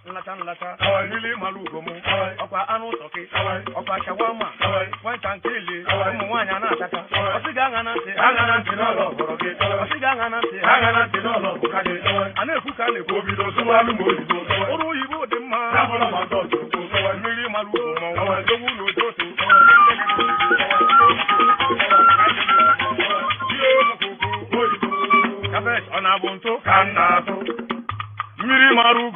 nlata mmiri mara ugomu ọkwa anụ ụtọkị ọkwa shawama nwata nkele ụmụ nwaanyị na-ataka ọsị ga-aṅa na ntị n'ọlọ ọhụrụ gị ọsị ga-aṅa na ntị n'ọlọ ọbụka gị a na-ekwu ka a na-ekwu obido sụwalụ ma oyibo ọrụ oyibo dị mma mmiri mara ugomu ewu na odo otu ọ na-abụ ntụ ka m na-atụ mmiri mara